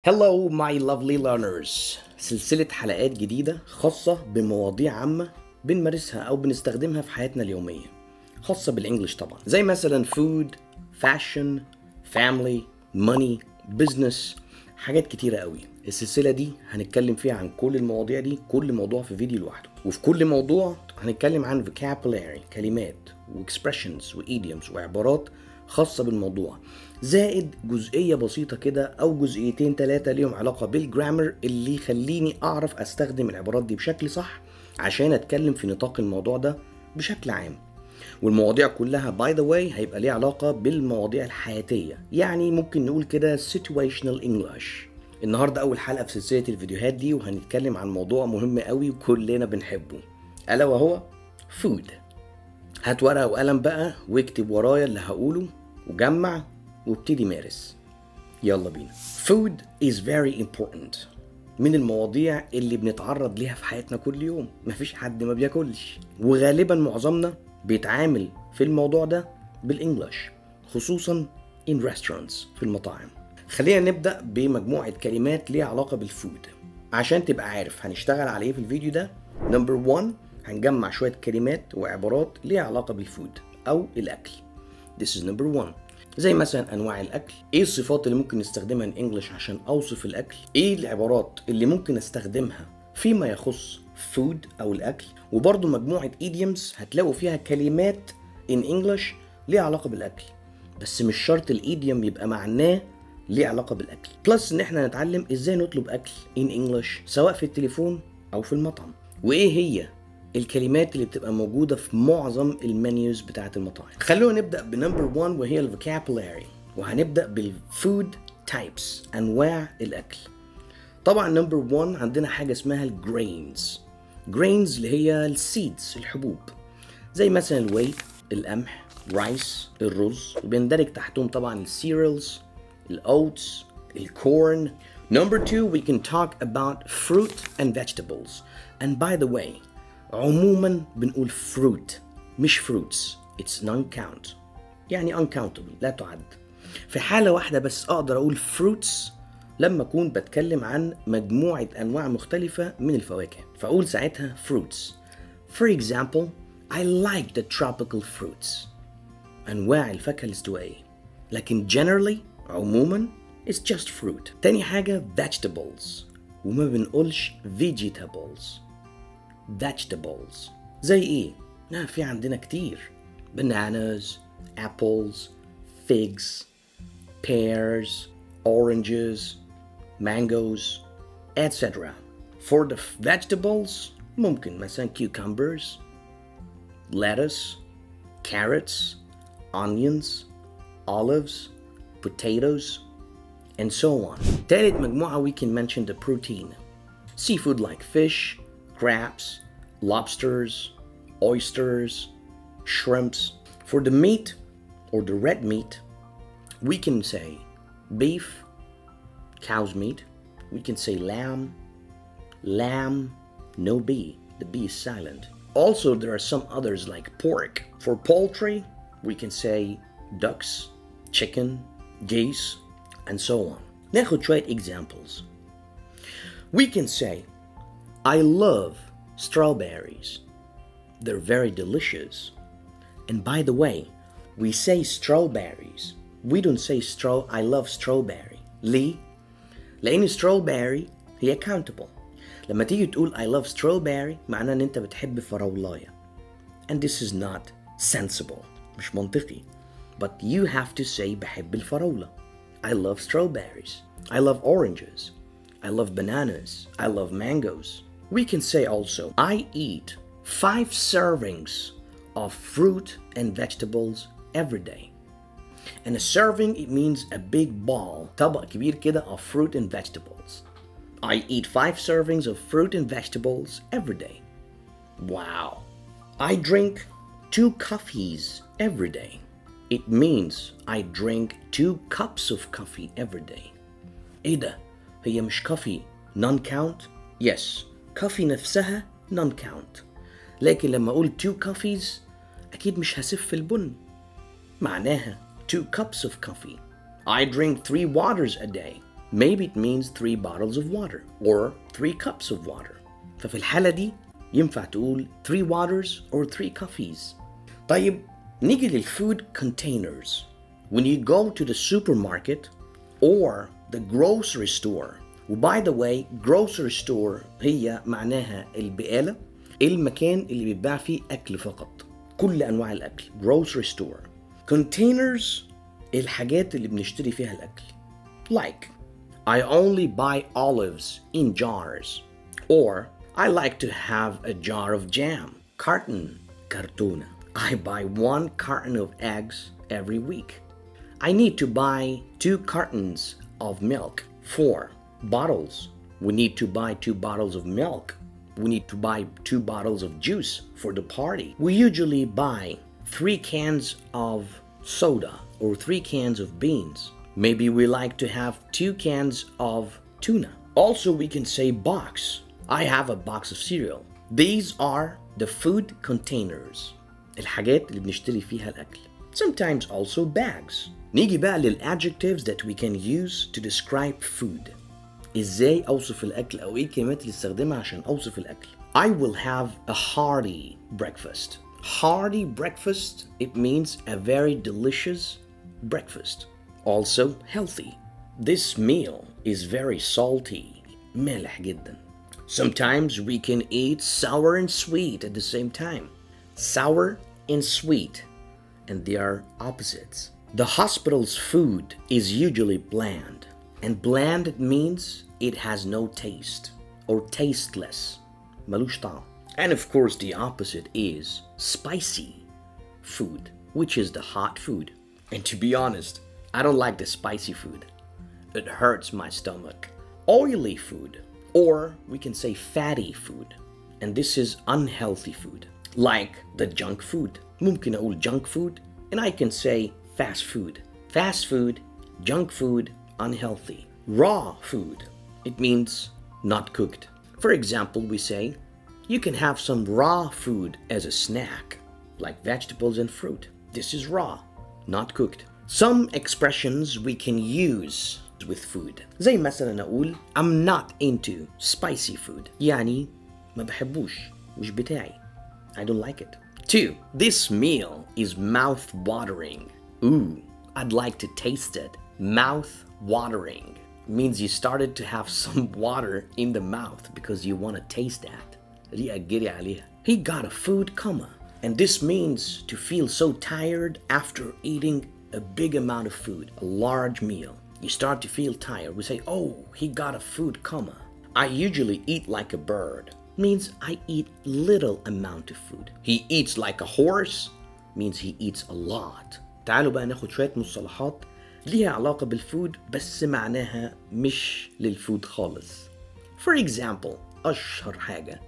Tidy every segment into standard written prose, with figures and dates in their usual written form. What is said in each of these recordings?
Hello my lovely learners. سلسلة حلقات جديدة خاصة بمواضيع عامة بنمارسها أو بنستخدمها في حياتنا اليومية، خاصة بالإنجليش طبعا، زي مثلا food, fashion, family, money, business، حاجات كتيرة قوي. السلسلة دي هنتكلم فيها عن كل المواضيع دي، كل موضوع في فيديو لوحده، وفي كل موضوع هنتكلم عن vocabulary، كلمات وexpressions وidioms وعبارات خاصة بالموضوع، زائد جزئية بسيطة كده أو جزئيتين تلاتة ليهم علاقة بالجرامر اللي يخليني أعرف أستخدم العبارات دي بشكل صح عشان أتكلم في نطاق الموضوع ده بشكل عام. والمواضيع كلها by the way هيبقى ليها علاقة بالمواضيع الحياتية، يعني ممكن نقول كده situational English. النهاردة أول حلقة في سلسلة الفيديوهات دي، وهنتكلم عن موضوع مهم قوي وكلنا بنحبه، ألا وهو food. هات ورقة وقلم بقى واكتب ورايا اللي هقوله وجمع وابتدي مارس. يلا بينا. Food is very important. من المواضيع اللي بنتعرض ليها في حياتنا كل يوم، مفيش حد ما بياكلش، وغالبا معظمنا بيتعامل في الموضوع ده بالإنجليش، خصوصا in restaurants، في المطاعم. خلينا نبدأ بمجموعة كلمات ليها علاقة بالفود عشان تبقى عارف هنشتغل على ايه في الفيديو ده. نمبر 1 هنجمع شوية كلمات وعبارات ليها علاقة بالفود أو الأكل. This is number 1. زي مثلا انواع الاكل، ايه الصفات اللي ممكن نستخدمها ان انجلش عشان اوصف الاكل، ايه العبارات اللي ممكن استخدمها فيما يخص فود او الاكل، وبرضه مجموعه idioms هتلاقوا فيها كلمات ان انجلش ليها علاقه بالاكل، بس مش شرط الايديوم يبقى معناه ليه علاقه بالاكل. بلس ان احنا نتعلم ازاي نطلب اكل ان انجلش سواء في التليفون او في المطعم، وايه هي الكلمات اللي بتبقى موجودة في معظم المنيوز بتاعت المطاعم. خلونا نبدأ بنمبر 1 وهي الفوكابولاري، وهنبدأ بالفود تايبس، أنواع الأكل. طبعا نمبر 1 عندنا حاجة اسمها الجرينز. جرينز اللي هي السيدز، الحبوب، زي مثلا الويت، القمح، رايس، الرز، وبيندرج تحتهم طبعا السيريالز، الأوتس، الكورن. Number 2 we can talk about fruit and vegetables. And by the way عموما بنقول fruit مش fruits. It's non-count، يعني uncountable، لا تعد. في حالة واحدة بس أقدر أقول fruits لما أكون بتكلم عن مجموعة أنواع مختلفة من الفواكه، فأقول ساعتها fruits. For example I like the tropical fruits، أنواع الفاكهة الاستوائية. لكن generally عموما it's just fruit. تاني حاجة vegetables، وما بنقولش vegetables. vegetables زي ايه؟ في عندنا كتير: bananas, apples, figs, pears, oranges, mangoes, etc. For the vegetables ممكن مثلا cucumbers, lettuce, carrots, onions, olives, potatoes, and so on. تالت مجموعة we can mention the protein. Seafood like fish, crabs, lobsters, oysters, shrimps. For the meat or the red meat we can say beef, cow's meat. We can say lamb, no B, the B is silent. Also there are some others like pork. For poultry we can say ducks, chicken, geese, and so on. ناخد شوية examples. We can say I love strawberries. They're very delicious. And by the way, we say strawberries. We don't say I love strawberry. ليه؟ لأن strawberry هي countable. لما تيجي تقول I love strawberry معناه إن أنت بتحب فراولاية. And this is not sensible. مش منطقي. But you have to say بحب الفراولة. I love strawberries. I love oranges. I love bananas. I love mangoes. We can say also I eat 5 servings of fruit and vegetables every day. And a serving, it means a big ball, طبق كبير كده of fruit and vegetables. I eat 5 servings of fruit and vegetables every day. Wow. I drink 2 coffees every day. It means I drink 2 cups of coffee every day. ايه ده؟ هي مش coffee non-count؟ Yes. coffee نفسها non-count، لكن لما أقول 2 coffees أكيد مش هسف البن، معناها 2 cups of coffee. I drink 3 waters a day. maybe it means 3 bottles of water or 3 cups of water. ففي الحالة دي ينفع تقول 3 waters or 3 coffees. طيب نيجي للfood containers. When you go to the supermarket or the grocery store. وباي ذا واي grocery store هي معناها البقالة، المكان اللي بيتباع فيه أكل فقط، كل أنواع الأكل. grocery store. containers الحاجات اللي بنشتري فيها الأكل. like I only buy olives in jars, or I like to have a jar of jam. carton كرتونة. I buy 1 carton of eggs every week. I need to buy 2 cartons of milk. 4 bottles. We need to buy 2 bottles of milk. We need to buy 2 bottles of juice for the party. We usually buy 3 cans of soda or 3 cans of beans. Maybe we like to have 2 cans of tuna. Also, we can say box. I have a box of cereal. These are the food containers. الحاجات اللي بنشتري فيها الأكل. Sometimes also bags. نيجي بقى للadjectives that we can use to describe food. إزاي أوصف الأكل أو إيه الكلمات اللي استخدمها عشان أوصف الأكل. I will have a hearty breakfast. Hearty breakfast, it means a very delicious breakfast. Also healthy. This meal is very salty. مالح جدا. Sometimes we can eat sour and sweet at the same time. Sour and sweet, and they are opposites. The hospital's food is usually bland, and bland means it has no taste or tasteless. ملوش طعم. And of course the opposite is spicy food, which is the hot food. And to be honest, I don't like the spicy food. It hurts my stomach. Oily food, or we can say fatty food, and this is unhealthy food. Like the junk food. ممكن أقول junk food, and I can say fast food. Fast food, junk food, unhealthy. Raw food, it means not cooked. For example, we say, you can have some raw food as a snack, like vegetables and fruit. This is raw, not cooked. Some expressions we can use with food. زي مثلا أقول I'm not into spicy food. يعني ما بحبوش، مش بتاعي. I don't like it. 2. This meal is mouth-watering. Ooh, I'd like to taste it. Mouth-watering means you started to have some water in the mouth because you want to taste that. He got a food coma. And this means to feel so tired after eating a big amount of food, a large meal. You start to feel tired. We say, oh, he got a food coma. I usually eat like a bird. Means I eat little amount of food. He eats like a horse means he eats a lot. تعالوا بقى ناخد شوية مصطلحات ليها علاقة بالفود بس معناها مش للفود خالص. For example, أشهر حاجة,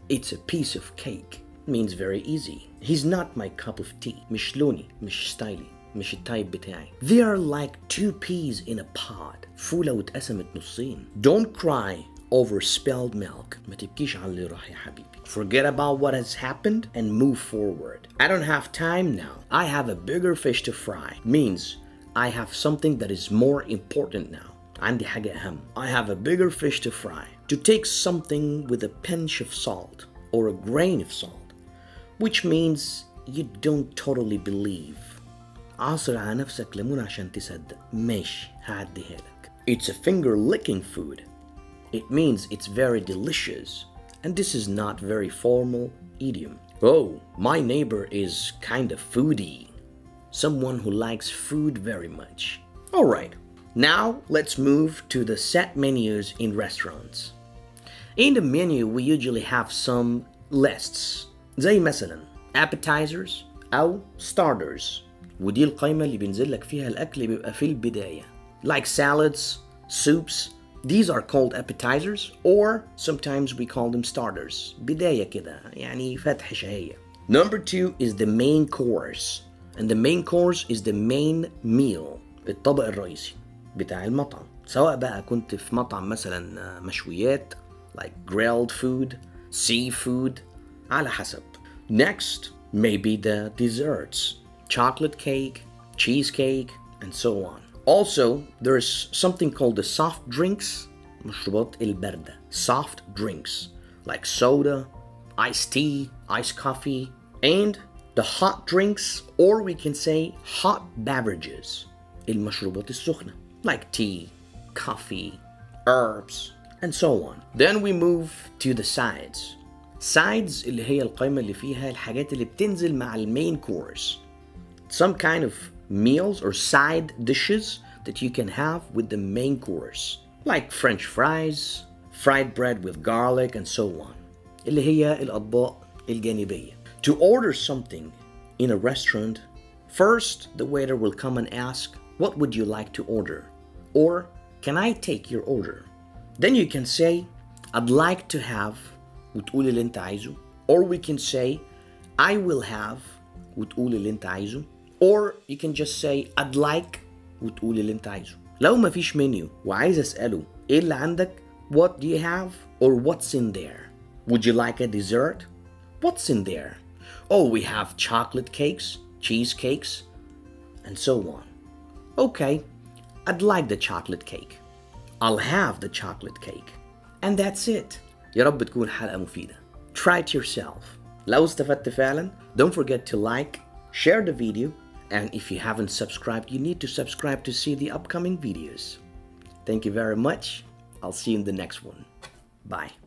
it's a piece of cake means very easy. He's not my cup of tea. مش لوني, مش ستايلي, مش التايب بتاعي. They are like 2 peas in a pod. فولة واتقسمت نصين. Don't cry over spilled milk. ما تبكيش على اللي راح يا حبيبي. Forget about what has happened and move forward. I don't have time now. I have a bigger fish to fry. Means I have something that is more important now. عندي حاجة أهم. I have a bigger fish to fry. To take something with a pinch of salt or a grain of salt, which means you don't totally believe. عاصر على نفسك ليمون عشان تصدق. ماشي هعديها لك. It's a finger licking food. It means it's very delicious, and this is not very formal idiom. Oh, my neighbor is kind of foodie. Someone who likes food very much. Alright, now let's move to the set menus in restaurants. In the menu we usually have some lists. زي مثلا appetizers أو starters. ودي القائمة اللي بينزل لك فيها الأكل بيبقى في البداية. Like salads, soups. These are called appetizers, or sometimes we call them starters. بداية كده يعني فتح شهية. Number 2 is the main course. And the main course is the main meal. الطبق الرئيسي بتاع المطعم. سواء بقى كنت في مطعم مثلا مشويات like grilled food, seafood, على حسب. Next, maybe the desserts. Chocolate cake, cheesecake, and so on. Also, there's something called the soft drinks, مشروبات الباردة. Soft drinks like soda, iced tea, iced coffee, and the hot drinks, or we can say hot beverages, المشروبات السخنة, like tea, coffee, herbs, and so on. Then we move to the sides. Sides اللي هي القائمة اللي فيها الحاجات اللي بتنزل مع المين course. Some kind of meals or side dishes that you can have with the main course, like French fries, fried bread with garlic, and so on. اللي هي الأطباق الجانبية. To order something in a restaurant, first the waiter will come and ask, what would you like to order? Or, can I take your order? Then you can say, I'd like to have وتقول اللي انت عايزه. Or we can say, I will have وتقول اللي انت عايزه. Or you can just say, I'd like وتقول اللي انت عايزه. لو مفيش منيو وعايز اسأله ايه اللي عندك, what do you have or what's in there? Would you like a dessert? What's in there? Oh, we have chocolate cakes, cheesecakes, and so on. Okay, I'd like the chocolate cake. I'll have the chocolate cake. And that's it. يا رب تكون حلقة مفيدة. Try it yourself. لو استفدت فعلا, don't forget to like, share the video, and if you haven't subscribed, you need to subscribe to see the upcoming videos. Thank you very much. I'll see you in the next one. Bye.